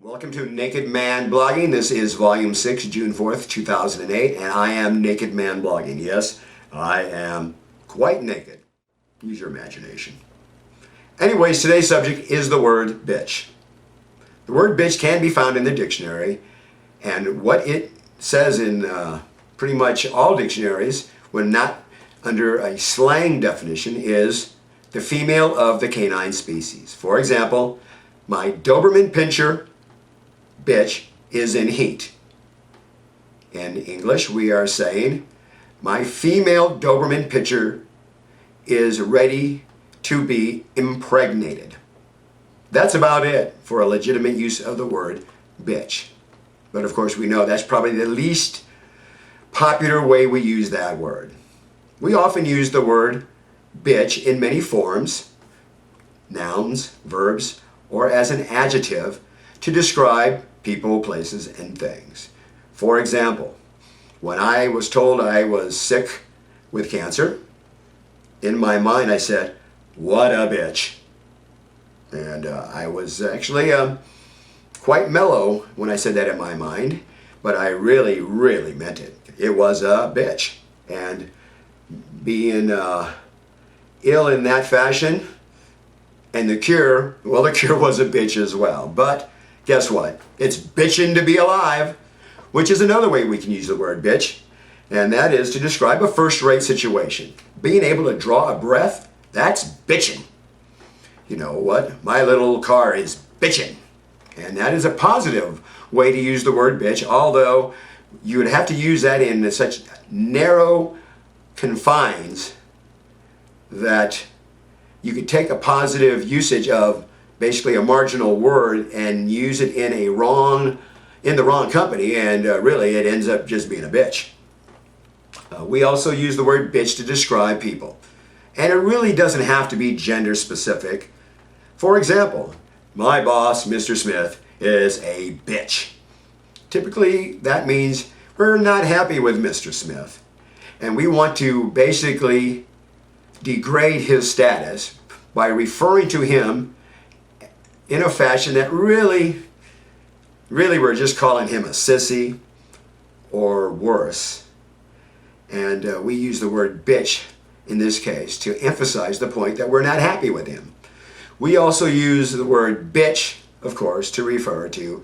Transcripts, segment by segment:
Welcome to Naked Man Blogging. This is Volume 6, June 4th, 2008, and I am Naked Man Blogging. Yes, I am quite naked. Use your imagination. Anyways, today's subject is the word bitch. The word bitch can be found in the dictionary, and what it says in pretty much all dictionaries, when not under a slang definition, is the female of the canine species. For example, my Doberman Pinscher bitch is in heat. In English, we are saying, my female Doberman Pinscher is ready to be impregnated. That's about it for a legitimate use of the word bitch. But of course, we know that's probably the least popular way we use that word. We often use the word bitch in many forms, nouns, verbs, or as an adjective to describe people, places, and things. For example, when I was told I was sick with cancer, in my mind I said, "What a bitch." And I was actually quite mellow when I said that in my mind, but I really, really meant it. It was a bitch. And being ill in that fashion, and the cure was a bitch as well. But guess what? It's bitchin' to be alive, which is another way we can use the word bitch, and that is to describe a first-rate situation. Being able to draw a breath, that's bitchin'. You know what? My little car is bitchin'. And that is a positive way to use the word bitch, although you would have to use that in such narrow confines that you could take a positive usage of basically a marginal word and use it in the wrong company, and really it ends up just being a bitch. We also use the word bitch to describe people, and it really doesn't have to be gender specific. For example, my boss, Mr. Smith, is a bitch. Typically that means we're not happy with Mr. Smith, and we want to basically degrade his status by referring to him in a fashion that really we're just calling him a sissy or worse. And we use the word bitch in this case to emphasize the point that we're not happy with him. We also use the word bitch, of course, to refer to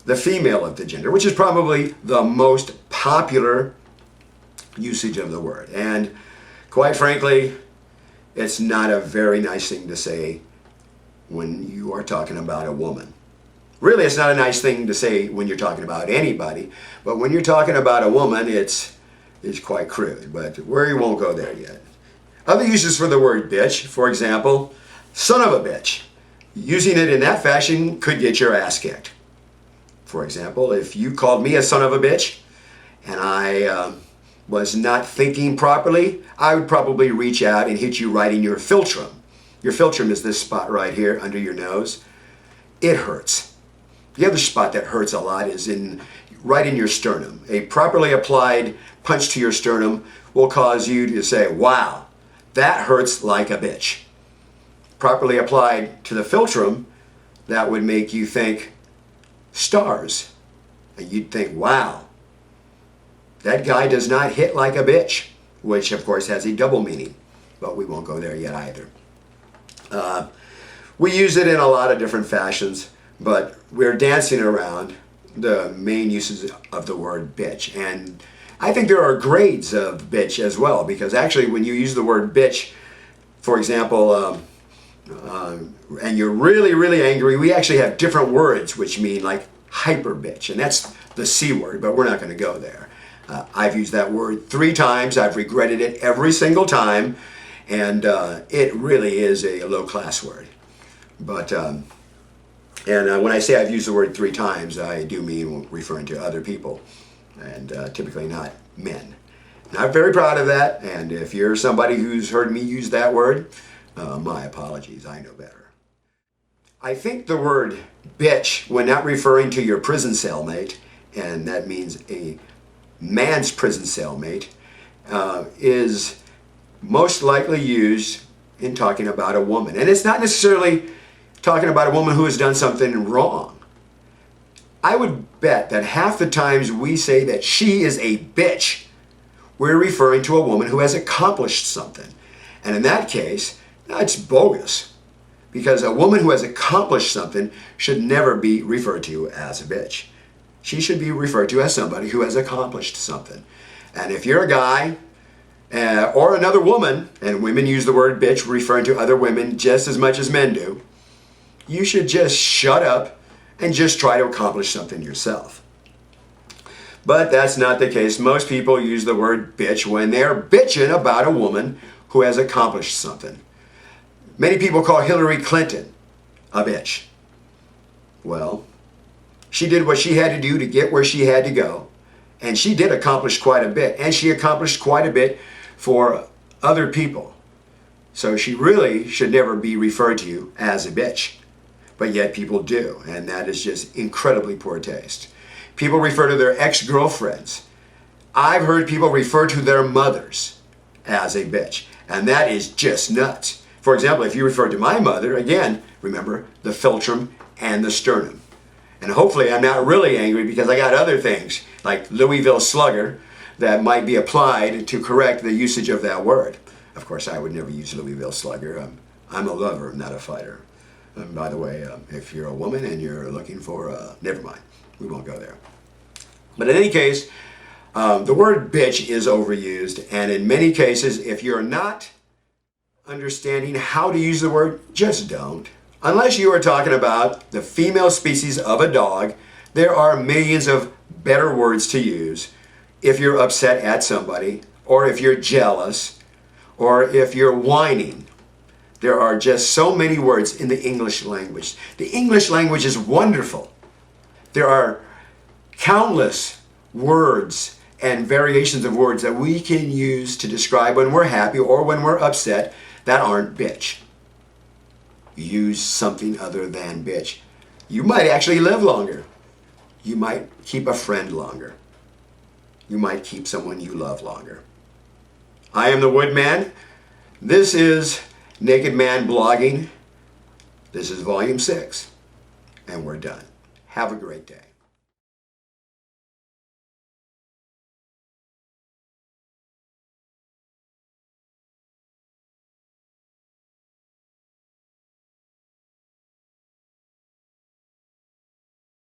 the female of the gender, which is probably the most popular usage of the word. And quite frankly, it's not a very nice thing to say when you are talking about a woman. Really, it's not a nice thing to say when you're talking about anybody, but when you're talking about a woman, it's quite crude, but we won't go there yet. Other uses for the word bitch, for example, son of a bitch. Using it in that fashion could get your ass kicked. For example, if you called me a son of a bitch and I was not thinking properly, I would probably reach out and hit you right in your philtrum. Your philtrum is this spot right here under your nose. It hurts. The other spot that hurts a lot is right in your sternum. A properly applied punch to your sternum will cause you to say, "Wow, that hurts like a bitch." Properly applied to the philtrum, that would make you think stars. And you'd think, "Wow, that guy does not hit like a bitch," which of course has a double meaning, but we won't go there yet either. We use it in a lot of different fashions, but we're dancing around the main uses of the word bitch. And I think there are grades of bitch as well, because actually when you use the word bitch, for example, and you're really, really angry, we actually have different words which mean like hyper bitch, and that's the C word, but we're not going to go there. I've used that word 3 times. I've regretted it every single time, and it really is a low-class word. But when I say I've used the word 3 times, I do mean referring to other people, and typically not men. And I'm very proud of that, and if you're somebody who's heard me use that word, my apologies, I know better. I think the word bitch, when not referring to your prison cellmate, and that means a man's prison cellmate, is most likely used in talking about a woman. And it's not necessarily talking about a woman who has done something wrong. I would bet that half the times we say that she is a bitch, we're referring to a woman who has accomplished something. And in that case, that's bogus. Because a woman who has accomplished something should never be referred to as a bitch. She should be referred to as somebody who has accomplished something. And if you're a guy or another woman, and women use the word bitch referring to other women just as much as men do, you should just shut up and just try to accomplish something yourself. But that's not the case. Most people use the word bitch when they're bitching about a woman who has accomplished something. Many people call Hillary Clinton a bitch. Well, she did what she had to do to get where she had to go. And she did accomplish quite a bit. And she accomplished quite a bit for other people. So she really should never be referred to as a bitch. But yet people do. And that is just incredibly poor taste. People refer to their ex-girlfriends. I've heard people refer to their mothers as a bitch. And that is just nuts. For example, if you refer to my mother, again, remember the philtrum and the sternum. And hopefully I'm not really angry because I got other things like Louisville slugger that might be applied to correct the usage of that word. Of course, I would never use Louisville slugger. I'm a lover, not a fighter. And by the way, if you're a woman and you're looking for never mind, we won't go there. But in any case, the word bitch is overused. And in many cases, if you're not understanding how to use the word, just don't. Unless you are talking about the female species of a dog, there are millions of better words to use if you're upset at somebody, or if you're jealous, or if you're whining. There are just so many words in the English language. The English language is wonderful. There are countless words and variations of words that we can use to describe when we're happy or when we're upset that aren't bitch. Use something other than bitch. You might actually live longer. You might keep a friend longer. You might keep someone you love longer. I am the Woodman. This is Naked Man Blogging. This is Volume 6. And we're done. Have a great day.